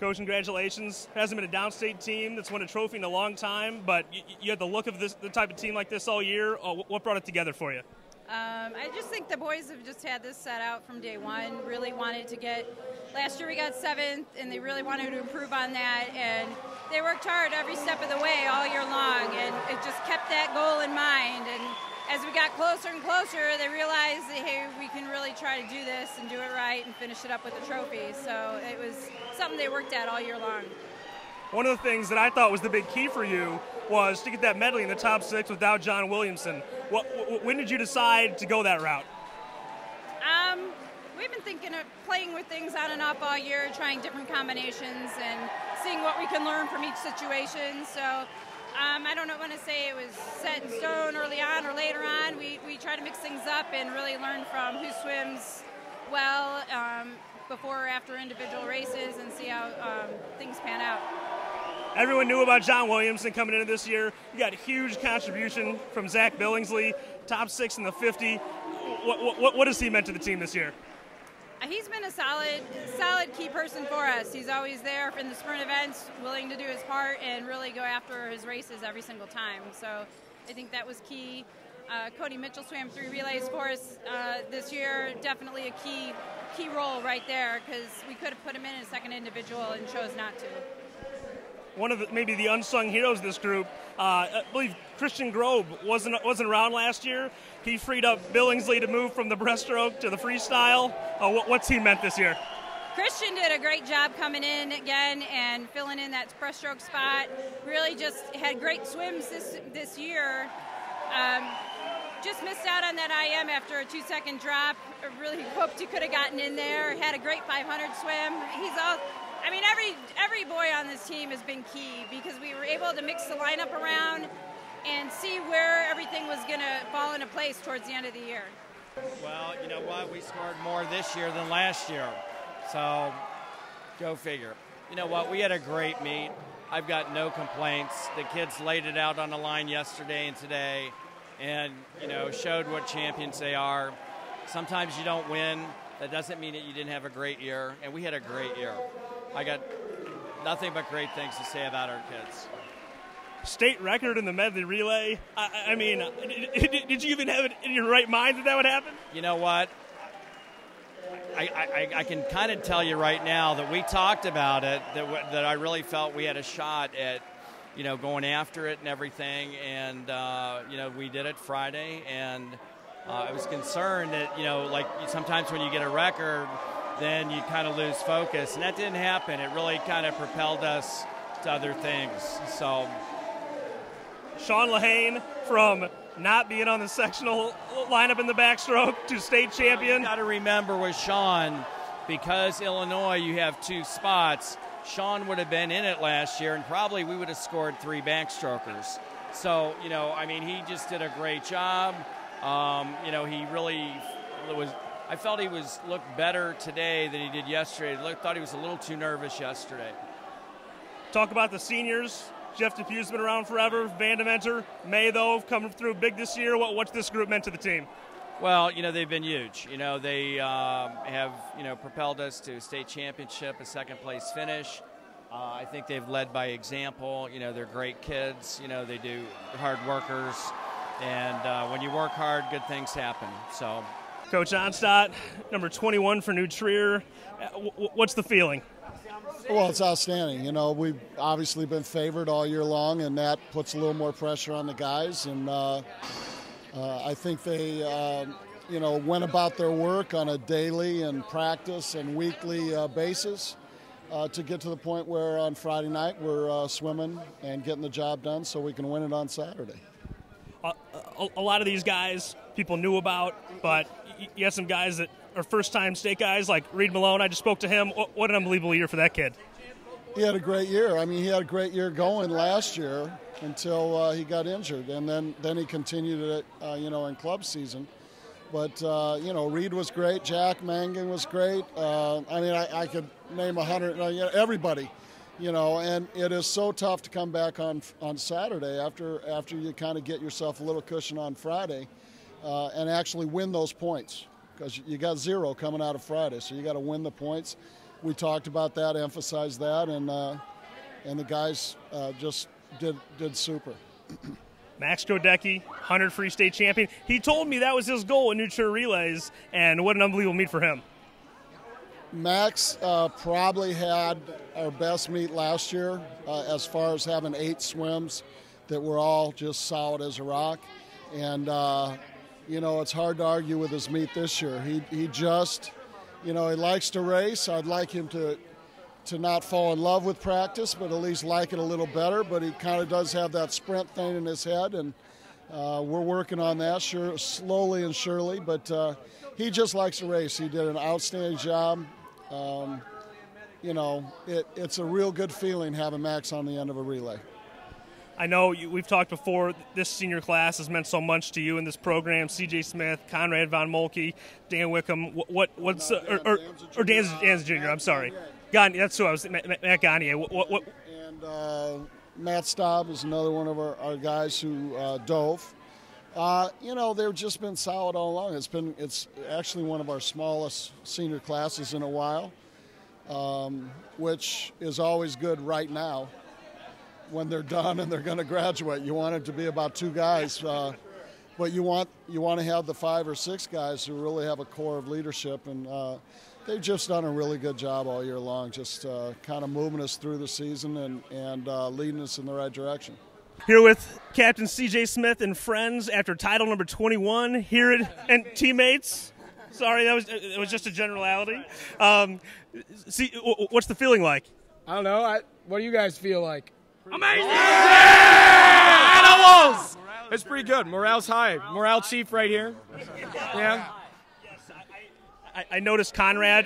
Coach, congratulations. It hasn't been a downstate team that's won a trophy in a long time, but you had the look of the type of team like this all year. What brought it together for you? I just think the boys have just had this set out from day one. Really wanted to get. Last year we got 7th, and they really wanted to improve on that. And they worked hard every step of the way all year long, and it just kept that goal in mind. And as we got closer and closer, they realized that, hey, we can really try to do this and do it right and finish it up with a trophy. So it was something they worked at all year long. One of the things that I thought was the big key for you was to get that medley in the top 6 without John Williamson. When did you decide to go that route? We've been thinking of playing with things on and off all year, trying different combinations and seeing what we can learn from each situation. So I don't want to say it was set in stone early on or later on. We try to mix things up and really learn from who swims well before or after individual races and see how things pan out. Everyone knew about John Williamson coming into this year. You got a huge contribution from Zach Billingsley, top 6 in the 50. What has he meant to the team this year? He's been a solid key person for us. He's always there in the sprint events, willing to do his part and really go after his races every single time. So I think that was key. Cody Mitchell swam 3 relays for us this year. Definitely a key role right there, because we could have put him in a second individual and chose not to. One of maybe the unsung heroes of this group, I believe Christian Grobe wasn't around last year. He freed up Billingsley to move from the breaststroke to the freestyle. What's he meant this year? Christian did a great job coming in again and filling in that breaststroke spot. Really just had great swims this year. Just missed out on that IM after a 2-second drop. I really hoped he could have gotten in there. Had a great 500 swim. Every boy on this team has been key, because we were able to mix the lineup around and see where everything was going to fall into place towards the end of the year. Well, you know what? We scored more this year than last year. So, go figure. You know what? We had a great meet. I've got no complaints. The kids laid it out on the line yesterday and today, and, showed what champions they are. Sometimes you don't win. That doesn't mean that you didn't have a great year, and we had a great year. I got nothing but great things to say about our kids. State record in the medley relay. Did you even have it in your right mind that would happen? You know what? I can kind of tell you right now that we talked about it, that I really felt we had a shot at, going after it and everything. And, we did it Friday, and I was concerned that, like sometimes when you get a record, then you kind of lose focus. And that didn't happen. It really kind of propelled us to other things. So, Sean Lehane, from not being on the sectional lineup in the backstroke to state champion. You got to remember with Sean, because Illinois, you have 2 spots, Sean would have been in it last year, and probably we would have scored 3 backstrokers. So, he just did a great job. He really was. I felt he looked better today than he did yesterday. Thought he was a little too nervous yesterday. Talk about the seniors. Jeff Depew's been around forever. Van Deventer, May, though, coming through big this year. What's this group meant to the team? Well, they've been huge. They have, propelled us to a state championship, a second-place finish. I think they've led by example. They're great kids. They do hard workers. And when you work hard, good things happen. So, Coach Onstadt, number 21 for New Trier. What's the feeling? Well, it's outstanding. We've obviously been favored all year long, and that puts a little more pressure on the guys. And I think they, went about their work on a daily and practice and weekly basis to get to the point where on Friday night we're swimming and getting the job done so we can win it on Saturday. A lot of these guys people knew about, but you had some guys that are first-time state guys like Reed Malone. I just spoke to him. What an unbelievable year for that kid. He had a great year. He had a great year going last year until he got injured, and then he continued it, in club season. But, Reed was great. Jack Mangan was great. I could name 100, everybody. And it is so tough to come back on Saturday after you kind of get yourself a little cushion on Friday and actually win those points, because you got 0 coming out of Friday, so you got to win the points. we talked about that, emphasized that, and the guys just did super. Max Godecki, 100 free state champion. He told me that was his goal in New Trier Relays, and what an unbelievable meet for him. Max probably had our best meet last year as far as having 8 swims that were all just solid as a rock. And, it's hard to argue with his meet this year. He just, he likes to race. I'd like him to not fall in love with practice, but at least like it a little better. But he kind of does have that sprint thing in his head, and we're working on that, slowly and surely. But he just likes to race. He did an outstanding job. It's a real good feeling having Max on the end of a relay. I know we've talked before, this senior class has meant so much to you in this program. C.J. Smith, Conrad Von Moltke, Dan Wickham, what's Dan's Jr., I'm sorry. Gagne, that's who I was, Matt Gagne. And Matt Staub is another one of our guys who dove. They've just been solid all along. It's actually one of our smallest senior classes in a while, which is always good right now. When they're done and they're going to graduate, you want it to be about 2 guys, but you want to have the 5 or 6 guys who really have a core of leadership, and they've just done a really good job all year long, just kind of moving us through the season and leading us in the right direction. Here with Captain C.J. Smith and friends after title number 21 here and teammates. Sorry, it was just a generality. What's the feeling like? I don't know. What do you guys feel like? Amazing! Animals! It's pretty good. Morale's high. Morale chief right here. Yeah. I noticed Conrad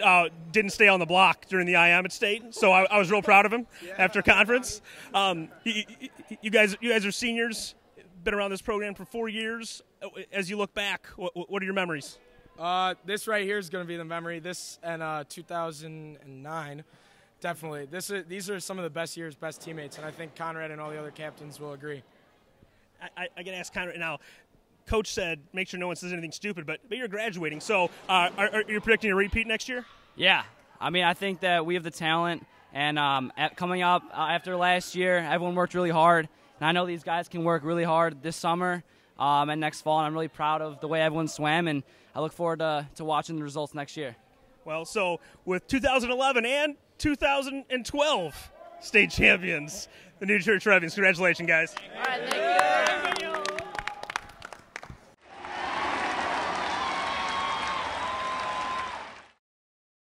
didn't stay on the block during the IM at State, so I was real proud of him after conference. You guys are seniors, been around this program for 4 years. As you look back, what are your memories? This right here is going to be the memory. This and 2009. Definitely. These are some of the best years, best teammates, and I think Conrad and all the other captains will agree. I can ask Conrad now. Coach said make sure no one says anything stupid, but you're graduating. So are you predicting a repeat next year? Yeah. I mean, I think that we have the talent, and coming up after last year, everyone worked really hard, and I know these guys can work really hard this summer and next fall, and I'm really proud of the way everyone swam, and I look forward to watching the results next year. Well, so with 2011 and 2012 state champions, the New Trier Trevians. Congratulations, guys. All right, thank you.